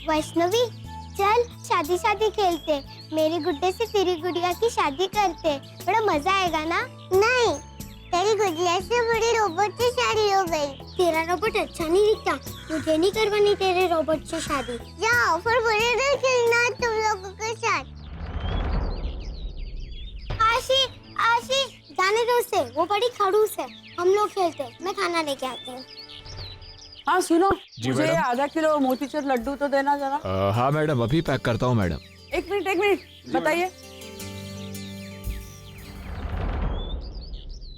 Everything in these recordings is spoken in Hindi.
वैष्णवी चल शादी शादी खेलते, मेरी गुड्डे से तेरी गुड़िया की शादी करते, बड़ा मजा आएगा ना। नहीं, तेरी गुड़िया से बड़ी रोबोट से शादी हो गई। तेरा रोबोट अच्छा नहीं दिखता, मुझे नहीं करवानी तेरे रोबोट से शादी। जाओ फिर बड़े दिन खेलना तुम लोगों के साथ। आशी आशी जाने दो उसे, वो बड़ी खड़ूस है, हम लोग खेलते, मैं खाना लेके आती हूँ। हाँ सुनो, जी मुझे मैडम। आधा किलो मोतीचूर लड्डू तो देना जरा। हाँ मैडम, अभी पैक करता हूँ मैडम। एक मिनट बताइए।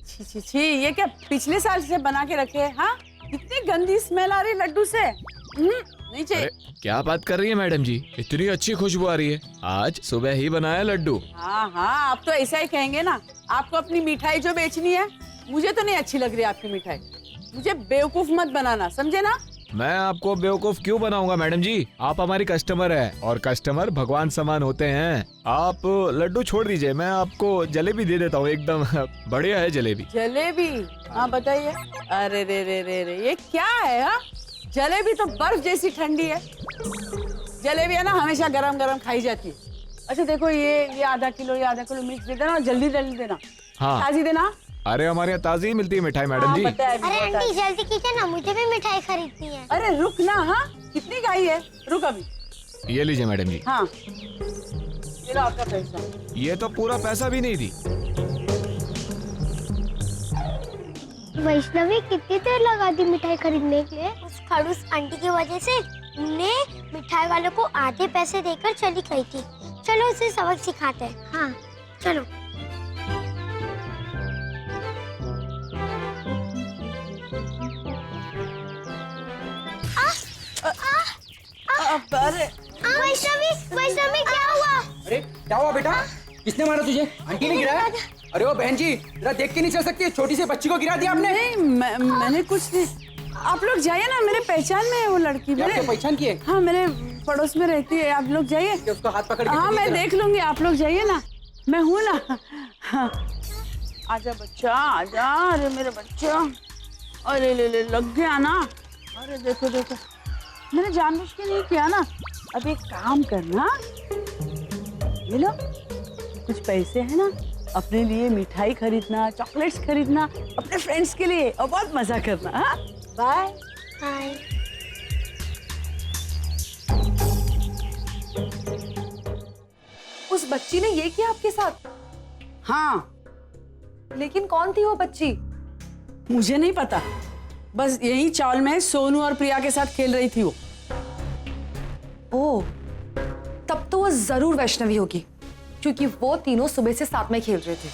छी छी छी, ये क्या पिछले साल से बना के रखे हैं? हाँ, इतनी गंदी स्मेल आ रही लड्डू से। नहीं चाहिए। अरे क्या बात कर रही है मैडम जी, इतनी अच्छी खुशबू आ रही है, आज सुबह ही बनाया लड्डू। हाँ हाँ, आप तो ऐसा ही कहेंगे ना। आपको अपनी मिठाई जो बेचनी है, मुझे तो नहीं अच्छी लग रही आपकी मिठाई। मुझे बेवकूफ मत बनाना, समझे ना। मैं आपको बेवकूफ क्यों बनाऊंगा मैडम जी, आप हमारी कस्टमर है और कस्टमर भगवान समान होते हैं। आप लड्डू छोड़ दीजिए, मैं आपको जलेबी दे देता हूँ, एकदम बढ़िया है जलेबी। जलेबी? हाँ बताइए। अरे रे रे रे रे, ये क्या है? हाँ, जलेबी तो बर्फ जैसी ठंडी है। जलेबी है ना, हमेशा गरम गरम खाई जाती है। अच्छा देखो, ये आधा किलो मिर्च दे देना, जल्दी जल्दी देना। हाँ ताजी देना। अरे हमारे यहाँ ताजी ही मिलती है मिठाई मैडम हाँ, जी। बताया भी, अरे बताया। आंटी जल्दी कीजिए ना, मुझे भी मिठाई खरीदनी है। अरे रुक ना। हाँ, कितनी खाई है, रुक अभी। ये लीजिए मैडम जी। हाँ, ये लो आपका पैसा। ये तो पूरा पैसा भी नहीं दी। वैष्णवी कितनी देर लगा दी मिठाई खरीदने के लिए? उस खड़ूस आंटी की वजह से ने मिठाई वालों को आधे पैसे देकर चली गई थी। चलो उसे सबक सिखाते हैं। हाँ चलो। अरे वैष्णवी क्या हुआ? अरे क्या हुआ बेटा? किसने मारा तुझे? आंटी ने गिराया? अरे वो बहन जी, जरा देख के नहीं चल सकती? छोटी सी बच्ची को गिरा दिया आपने? नहीं, मैंने कुछ नहीं। आप लोग जाइए ना, मेरे पहचान में है वो लड़की। क्या मेरे आपको पहचान की है? हाँ, मेरे पड़ोस में रहती है। आप लोग जाइए। कि उसको हाथ पकड़ के हाँ, मैं जरा। देख लूंगी, आप लोग जाइए ना, मैं हूँ ना। हाँ। आजा बच्चा, आजा। अरे मेरे बच्चा, अरे ले लग गया ना। अरे देखो देखो, मैंने जानबूझ के नहीं किया ना। अब एक काम करना, ये लो कुछ पैसे है ना, अपने लिए मिठाई खरीदना, चॉकलेट्स खरीदना, अपने फ्रेंड्स के लिए, और बहुत मजा करना। हाँ, बाय। हाय। उस बच्ची ने ये किया आपके साथ? हाँ, लेकिन कौन थी वो बच्ची? मुझे नहीं पता, बस यही चौल में सोनू और प्रिया के साथ खेल रही थी वो। ओह, तब तो वो जरूर वैष्णवी होगी, क्योंकि वो तीनों सुबह से साथ में खेल रहे थे।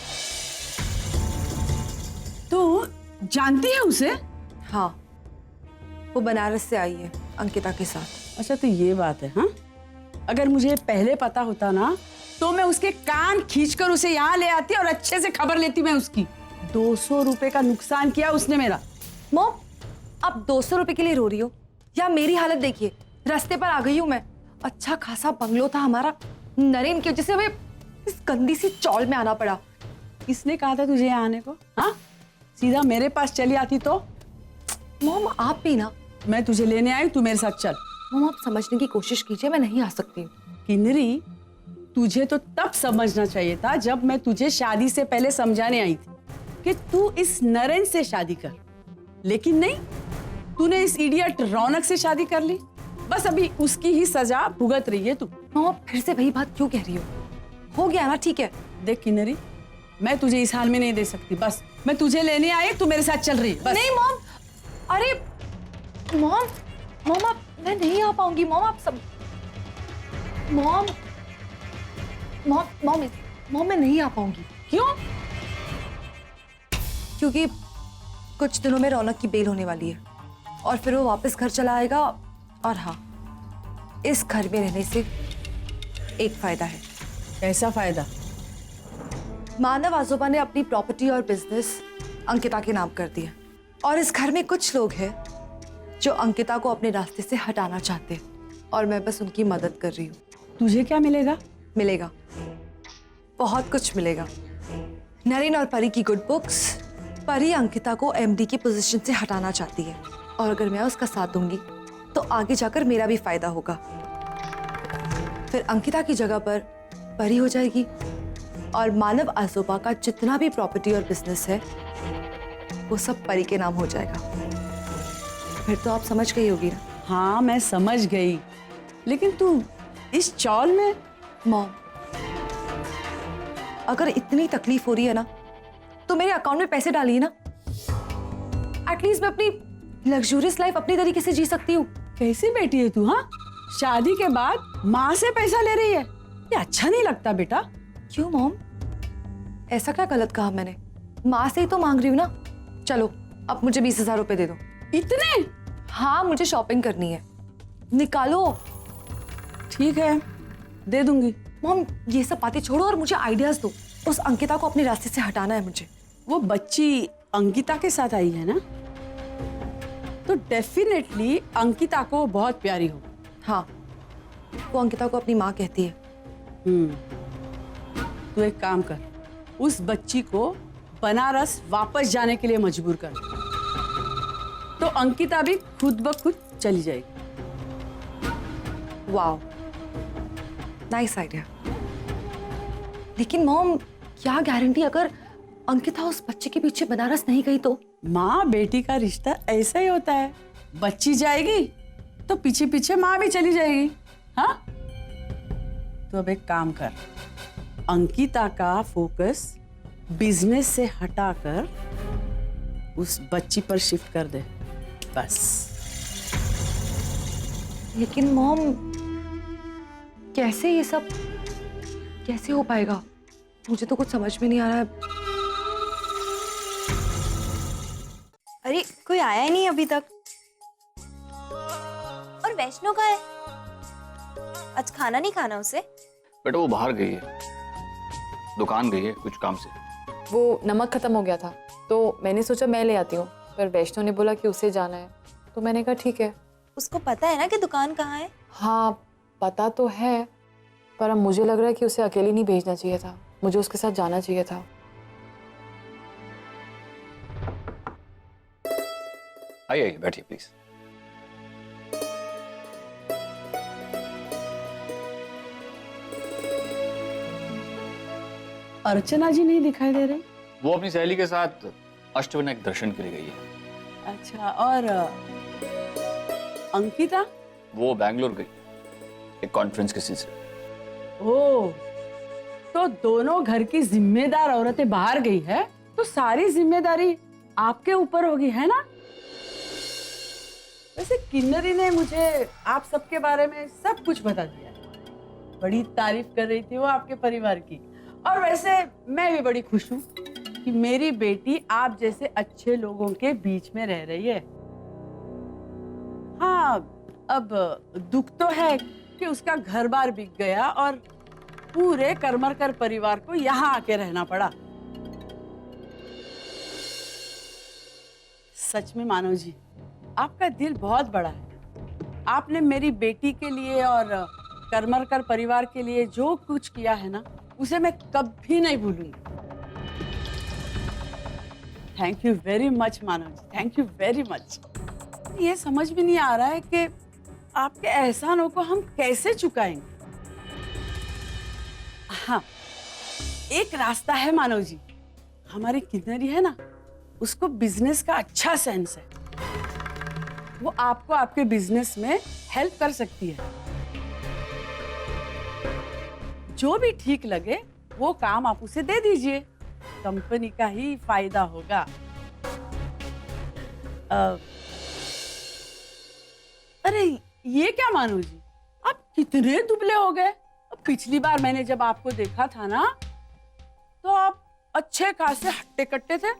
तो जानती है उसे? हाँ, वो बनारस से आई है अंकिता के साथ। अच्छा, तो ये बात है। हाँ, अगर मुझे पहले पता होता ना, तो मैं उसके कान खींचकर उसे यहाँ ले आती और अच्छे से खबर लेती मैं उसकी। 200 रुपए का नुकसान किया उसने मेरा। मॉम, आप 200 रुपए के लिए रो रही हो या मेरी हालत देखिए, रास्ते पर आ गई हूँ मैं। अच्छा खासा बंगलो था हमारा, नरेन की वजह से हमें इस गंदी सी चौल में आना पड़ा। किसने कहा था तुझे यहाँ आने को? हाँ, सीधा मेरे पास चली आती तो। मॉम आप भी ना। मैं तुझे लेने आई, तू मेरे साथ चल। मॉम आप समझने की कोशिश कीजिए, मैं नहीं आ सकती हूँ। किन्नरी, तुझे तो तब समझना चाहिए था जब मैं तुझे शादी से पहले समझाने आई थी कि तू इस नरेन से शादी कर, लेकिन नहीं, तूने इस इडियट रौनक से शादी कर ली। बस अभी उसकी ही सजा भुगत रही है तू। मॉम आप फिर से वही बात क्यों कह रही हो गया ना, ठीक है। देख किन्नरी, मैं तुझे इस हाल में नहीं दे सकती। बस मैं तुझे लेने आई, तू मेरे साथ चल रही है बस। नहीं मॉम, अरे मॉम आप, मैं नहीं आ पाऊंगी मॉम। आप सब मॉम मैं नहीं आ पाऊंगी। क्यों? क्योंकि कुछ दिनों में रौनक की बेल होने वाली है और फिर वो वापस घर चला आएगा। और हाँ, इस घर में रहने से एक फायदा है। कैसा फायदा? मानव आजोबा ने अपनी प्रॉपर्टी और बिजनेस अंकिता के नाम कर दिया और इस घर में कुछ लोग हैं जो अंकिता को अपने रास्ते से हटाना चाहते हैं और मैं बस उनकी मदद कर रही हूँ। तुझे क्या मिलेगा? मिलेगा, बहुत कुछ मिलेगा। नरेन और परी की गुड बुक्स। परी अंकिता को एमडी की पोजीशन से हटाना चाहती है और अगर मैं उसका साथ दूंगी तो आगे जाकर मेरा भी फायदा होगा। फिर अंकिता की जगह पर परी हो जाएगी और मानव आजोबा का जितना भी प्रॉपर्टी और बिजनेस है वो सब परी के नाम हो जाएगा। फिर तो आप समझ गई होगी ना। हाँ मैं समझ गई, लेकिन तू इस चौल में। मॉम, अगर इतनी तकलीफ हो रही है ना तो मेरे अकाउंट में पैसे डालिए ना। एटलीस्ट मैं अपनी लग्जूरियस लाइफ अपनी तरीके से जी सकती हूँ। कैसी बेटी है तू? हाँ, शादी के बाद माँ से पैसा ले रही है, ये अच्छा नहीं लगता बेटा। क्यों मॉम, ऐसा क्या गलत कहा मैंने? माँ से ही तो मांग रही हूँ ना। चलो अब मुझे 20,000 रुपए दे दो। इतने? हाँ, मुझे शॉपिंग करनी है, निकालो। ठीक है, दे दूंगी। मॉम ये सब बातें छोड़ो और मुझे आइडियाज दो। उस अंकिता को अपने रास्ते से हटाना है मुझे। वो बच्ची अंकिता के साथ आई है ना, तो डेफिनेटली अंकिता को बहुत प्यारी हो। हाँ, वो अंकिता को अपनी माँ कहती है। तू एक काम कर, उस बच्ची को बनारस वापस जाने के लिए मजबूर कर, तो अंकिता भी खुद ब खुद चली जाएगी। Wow, nice idea. लेकिन मॉम, क्या गारंटी अगर अंकिता उस बच्चे के पीछे बनारस नहीं गई तो? माँ बेटी का रिश्ता ऐसा ही होता है, बच्ची जाएगी तो पीछे पीछे माँ भी चली जाएगी। हाँ, तो अब एक काम कर, अंकिता का फोकस बिजनेस से हटाकर उस बच्ची पर शिफ्ट कर दे, बस। लेकिन मॉम, कैसे ये सब कैसे हो पाएगा? मुझे तो कुछ समझ में नहीं आ रहा है। अरे कोई आया ही नहीं अभी तक। और वैष्णो का है, आज खाना नहीं खाना उसे? बेटा वो बाहर गई है, दुकान गई है कुछ काम से। वो नमक खत्म हो गया था तो मैंने सोचा मैं ले आती हूँ, पर वैष्णो ने बोला कि उसे जाना है, तो मैंने कहा ठीक है। उसको पता है ना कि दुकान कहाँ है? हाँ पता तो है, पर अब मुझे लग रहा है कि उसे अकेली नहीं भेजना चाहिए था, मुझे उसके साथ जाना चाहिए था। आइए बैठिए प्लीज। अर्चना जी नहीं दिखाई दे रही। वो अपनी सहेली के साथ अष्टविनायक दर्शन के लिए गई है। अच्छा, और अंकिता? वो बैंगलोर गई एक कॉन्फ्रेंस के सिलसिले। ओह, तो दोनों घर की जिम्मेदार औरतें बाहर गई है, तो सारी जिम्मेदारी आपके ऊपर होगी, है ना? वैसे किन्नरी ने मुझे आप सबके बारे में सब कुछ बता दिया है। बड़ी तारीफ कर रही थी वो आपके परिवार की। और वैसे मैं भी बड़ी खुश हूँ कि मेरी बेटी आप जैसे अच्छे लोगों के बीच में रह रही है। हाँ, अब दुख तो है कि उसका घर बार बिक गया और पूरे करमरकर परिवार को यहाँ आके रहना पड़ा। सच में मानव जी, आपका दिल बहुत बड़ा है। आपने मेरी बेटी के लिए और करमरकर परिवार के लिए जो कुछ किया है ना, उसे मैं कभी नहीं भूलूंगी। Thank you very much Manav ji, thank you very much. ये समझ भी नहीं आ रहा है कि आपके एहसानों को हम कैसे चुकाएंगे। हाँ, एक रास्ता है मानव जी। हमारी किन्नरी है ना, उसको बिजनेस का अच्छा सेंस है। वो आपको आपके बिजनेस में हेल्प कर सकती है। जो भी ठीक लगे वो काम आप उसे दे दीजिए, कंपनी का ही फायदा होगा। अरे ये क्या मानू जी, आप कितने दुबले हो गए। पिछली बार मैंने जब आपको देखा था ना, तो आप अच्छे खासे हट्टे कट्टे थे।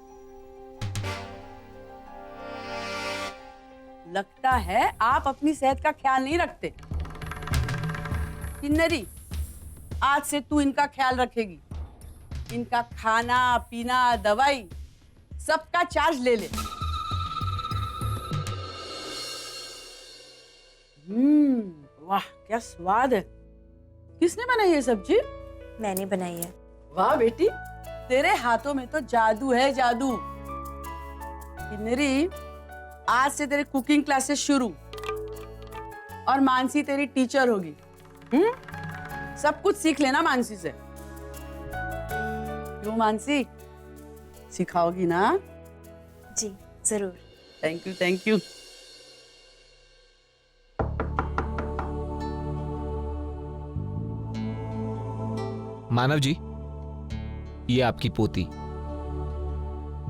लगता है आप अपनी सेहत का ख्याल नहीं रखते। किन्नरी, आज से तू इनका ख्याल रखेगी। इनका खाना पीना दवाई सबका चार्ज ले ले। वाह क्या स्वाद है। किसने बनाई ये सब्जी? मैंने बनाई है। वाह बेटी, तेरे हाथों में तो जादू है, जादू। किन्नरी, आज से तेरे कुकिंग क्लासेस शुरू और मानसी तेरी टीचर होगी। सब कुछ सीख लेना मानसी से। क्यों मानसी, सिखाओगी ना? जी जरूर। Thank you thank you. Manav ji, ये आपकी पोती।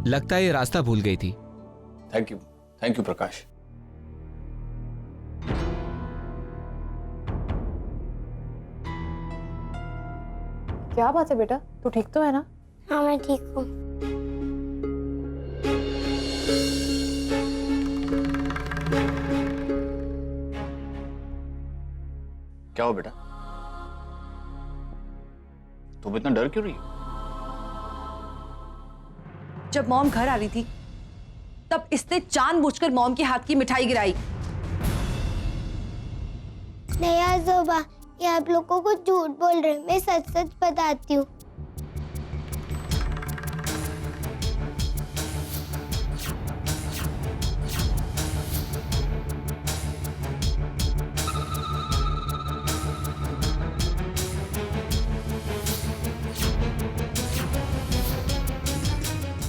लगता है ये रास्ता भूल गई थी। थैंक यू प्रकाश। क्या बात है बेटा, तू ठीक तो है ना? हाँ मैं ठीक हूँ। क्या हो बेटा, तुम इतना डर क्यों रही हो? जब मॉम घर आ रही थी तब इसने जानबूझकर मॉम के हाथ की मिठाई गिराई। नहीं आजोबा, ये आप लोगों को झूठ बोल रहे हैं, मैं सच सच बताती हूँ।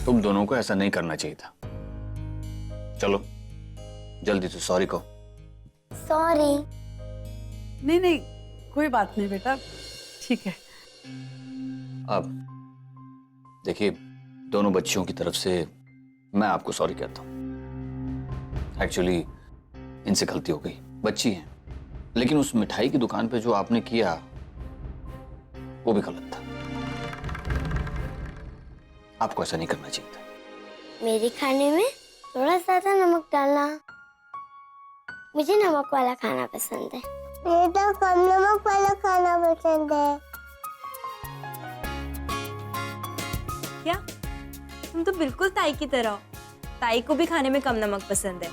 तुम दोनों को ऐसा नहीं करना चाहिए था। चलो जल्दी से सॉरी कहो। सॉरी। नहीं नहीं, कोई बात नहीं बेटा, ठीक है। अब देखिए, दोनों बच्चियों की तरफ से मैं आपको सॉरी कहता हूं। एक्चुअली इनसे गलती हो गई, बच्ची हैं, लेकिन उस मिठाई की दुकान पे जो आपने किया वो भी गलत था। आपको ऐसा नहीं करना चाहिए था। मेरे खाने में थोड़ा ज्यादा नमक डालना। मुझे नमक वाला खाना पसंद है। मुझे तो कम नमक वाला खाना पसंद है। क्या तुम तो बिल्कुल ताई की तरह हो। ताई को भी खाने में कम नमक पसंद है।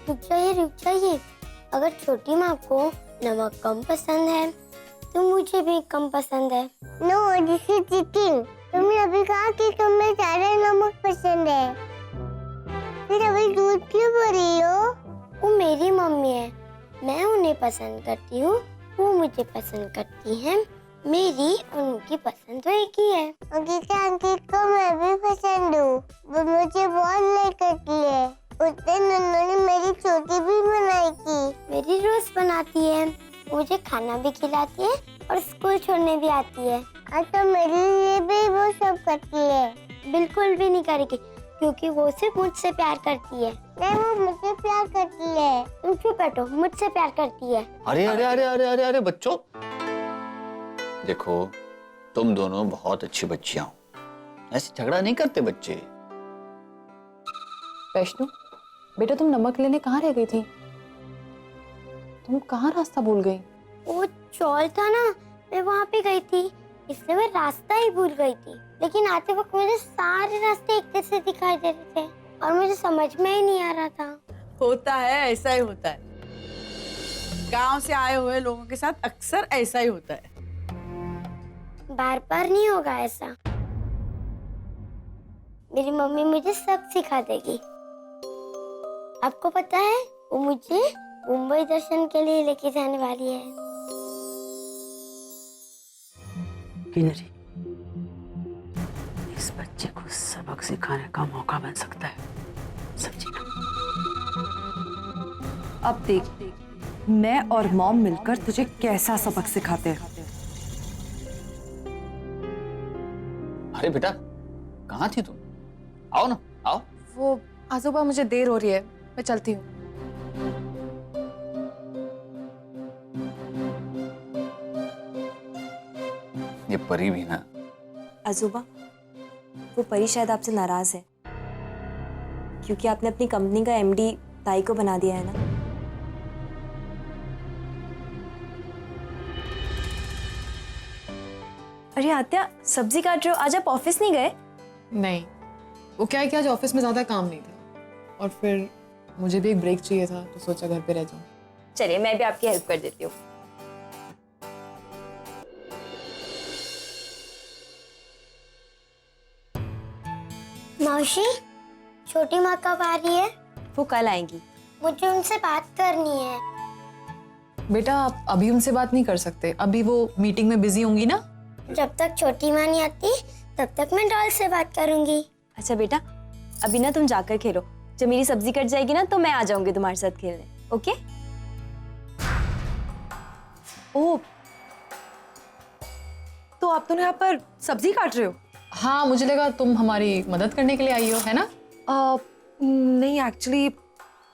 रुक जाइए। अगर छोटी माँ को नमक कम पसंद है तो मुझे भी कम पसंद है। No, this is cheating. तुमने अभी कहा कि तुम्हें ज्यादा नमक पसंद है, फिर अभी झूठ क्यों बोल रही हो? वो मेरी मम्मी है, मैं उन्हें पसंद करती हूँ, वो मुझे पसंद करती हैं। मेरी और उनकी पसंद तो एक ही है। अंकिता आंटी को मैं भी पसंद हूँ, वो मुझे बहुत लाइक करती है। उस दिन उन्होंने मेरी छोटी भी बनाई थी। मेरी रोज बनाती है, मुझे खाना भी खिलाती है और स्कूल छोड़ने भी आती है। तो मेरे लिए भी वो सब करती है। बिल्कुल भी नहीं करेगी, क्योंकि वो सिर्फ मुझसे प्यार करती है। नहीं, वो मुझसे प्यार करती है। तुम चुप बैठो, मुझसे प्यार करती है। अरे अरे अरे अरे अरे अरे बच्चों, देखो तुम दोनों बहुत अच्छी बच्चियां हो, ऐसे झगड़ा नहीं करते बच्चे। वैष्णु बेटा, तुम नमक लेने कहाँ रह गई थी? तुम कहाँ रास्ता भूल गई? वो चौल था ना, मैं वहाँ पे गई थी, इसलिए मैं रास्ता ही भूल गई थी। लेकिन आते वक्त मुझे सारे रास्ते एक जैसे दिखाई दे रहे थे और मुझे समझ में ही नहीं आ रहा था। होता है, ऐसा ही होता है। गांव से आए हुए लोगों के साथ अक्सर ऐसा ही होता है। बार बार नहीं होगा ऐसा। मेरी मम्मी मुझे सब सिखा देगी। आपको पता है, वो मुझे मुंबई दर्शन के लिए लेके जाने वाली है। किन्नरी, इस बच्चे को सबक सिखाने का मौका बन सकता है, समझी ना? अब देख, मैं और मॉम मिलकर तुझे कैसा सबक सिखाते हैं। अरे बेटा, कहाँ थी तुम? आओ ना, आओ। वो आजोबा, मुझे देर हो रही है, मैं चलती हूँ। ये परी भी ना। अजूबा, वो परी शायद आपसे नाराज है, क्योंकि आपने अपनी कंपनी का एमडी ताई को बना दिया है ना। अरे आत्या, सब्जी काट रहे हो, आज आप ऑफिस नहीं गए? नहीं, वो क्या है कि आज ऑफिस में ज्यादा काम नहीं था और फिर मुझे भी एक ब्रेक चाहिए था, तो सोचा घर पे रह जाऊं। चलिए, मैं भी आपकी हेल्प कर देती हूँ। मौसी, छोटी माँ कब आ रही है? वो कल आएंगी। मुझे उनसे बात करनी है। बेटा आप अभी उनसे बात नहीं कर सकते, अभी वो मीटिंग में बिजी होंगी ना। जब तक छोटी माँ नहीं आती तब तक मैं डॉल से बात करूंगी। अच्छा बेटा, अभी ना तुम जाकर खेलो, जब मेरी सब्जी कट जाएगी ना तो मैं आ जाऊंगी तुम्हारे साथ खेलने, ओके? ओह, तो आप दोनों यहाँ पर सब्जी काट रहे हो? हाँ, मुझे लगा तुम हमारी मदद करने के लिए आई हो, है ना? नहीं, एक्चुअली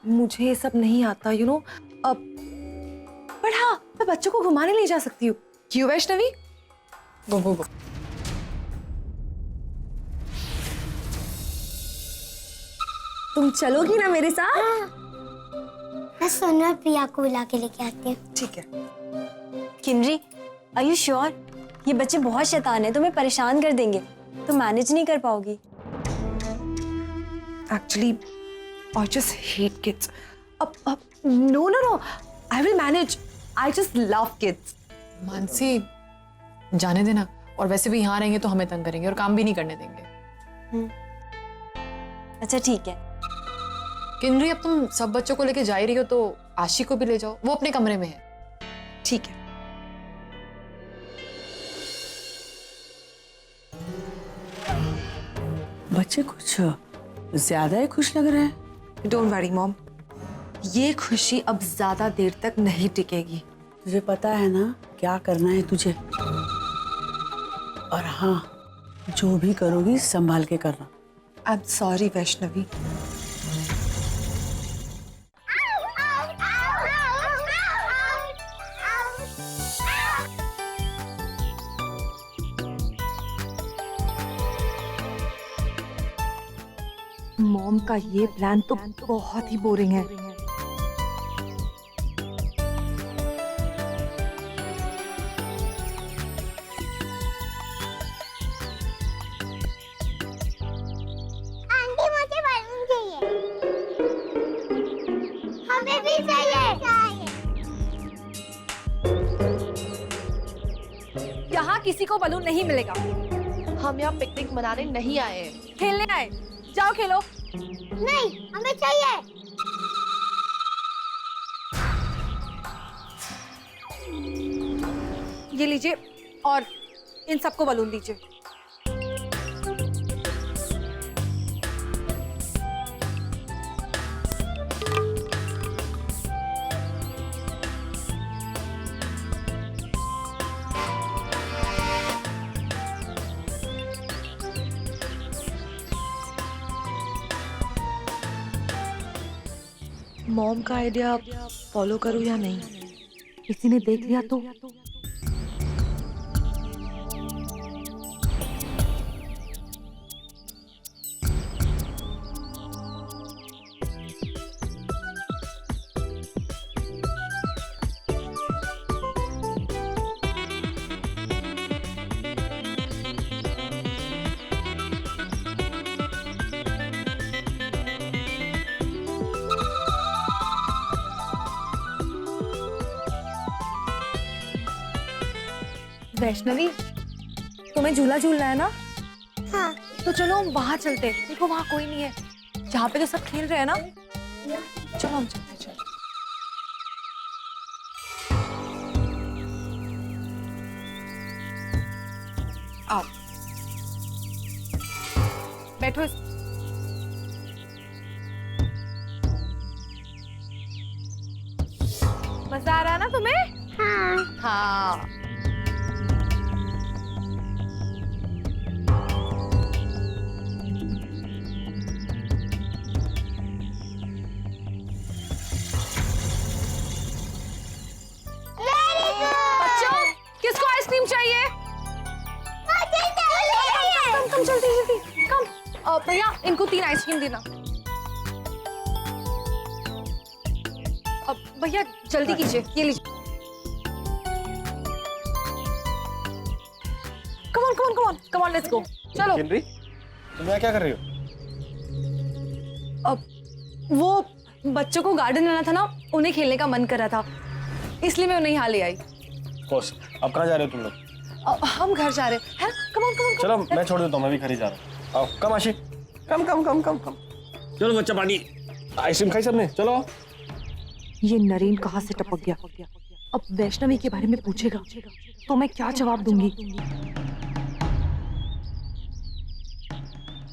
मुझे ये सब नहीं आता, यू नो। पर हाँ, मैं बच्चों को घुमाने ले जा सकती हूँ। क्यों वैष्णवी? गो गो गो। तुम चलोगी ना मेरे साथ? मैं सोनू और प्रिया को बुला के लेके आती हूँ। ठीक है। Kinnari, are you sure? ये बच्चे बहुत शैतान हैं, तुम्हें परेशान कर देंगे, तुम मैनेज नहीं कर पाओगी। Actually, I just hate kids. No. I will manage. I just love kids. Mansi, जाने देना, और वैसे भी यहाँ रहेंगे तो हमें तंग करेंगे और काम भी नहीं करने देंगे। अच्छा ठीक है। किन्नरी, अब तुम सब बच्चों को लेके जा ही रही हो तो आशी को भी ले जाओ, वो अपने कमरे में है। ठीक है। बच्चे कुछ ज्यादा ही खुश लग रहे हैं। Don't worry, mom. ये खुशी अब ज्यादा देर तक नहीं टिकेगी। तुझे पता है ना क्या करना है तुझे, और हाँ, जो भी करोगी संभाल के करना। I'm sorry, Vaishnavi. मॉम का ये प्लान तो बहुत ही बोरिंग है। आंटी मुझे बलून चाहिए। हमें भी चाहिए। यहाँ किसी को बलून नहीं मिलेगा। हम यहाँ पिकनिक मनाने नहीं आए हैं, खेलने आए। जाओ खेलो। नहीं, हमें चाहिए। ये लीजिए और इन सबको बलून दीजिए। मॉम का आइडिया फॉलो करूं या नहीं? किसी ने देख लिया तो? वैष्णवी, तुम्हें झूला झूलना है ना? हाँ। तो चलो हम वहां चलते हैं। देखो वहां कोई नहीं है, जहाँ पे तो सब खेल रहे हैं ना। चलो हम चलते। चलो आओ, बैठो। मजा आ रहा है ना तुम्हें? हाँ। हाँ। बच्चों, किसको आइसक्रीम चाहिए? कम जल्दी जल्दी कम। भैया, इनको 3 आइसक्रीम देना। अब भैया जल्दी कीजिए, ये लीजिए। Come on let's go. चलो। किन्नरी, तुम यहाँ क्या कर रही हो? अब वो बच्चों को गार्डन लाना था ना, उन्हें खेलने का मन कर रहा था, इसलिए मैं उन्हें यहाँ ले आई। कोर्स, अब कहाँ जा रहे हो तुम लोग? हम घर जा रहे हैं। Come on. चलो मैं छोड़ देता हूँ, मैं भी घर ही जा रहा हूँ। आओ, कम आशी, कम। चलो बच्चा, पानी आइसक्रीम खाई सबने, चलो। ये नरेन कहाँ से टपक गया? अब वैष्णवी के बारे में पूछेगा तो मैं क्या जवाब दूंगी?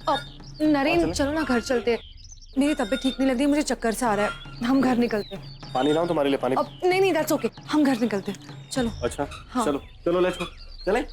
अब नरेन चलो ना घर चलते, मेरी तबीयत ठीक नहीं लग रही, मुझे चक्कर से आ रहा है, हम घर निकलते। पानी लाऊं तुम्हारे लिए? पानी? अब नहीं नहीं दैट्स ओके, हम घर निकलते, चलो। अच्छा हाँ। चलो चलो लेट्स गो, चलें?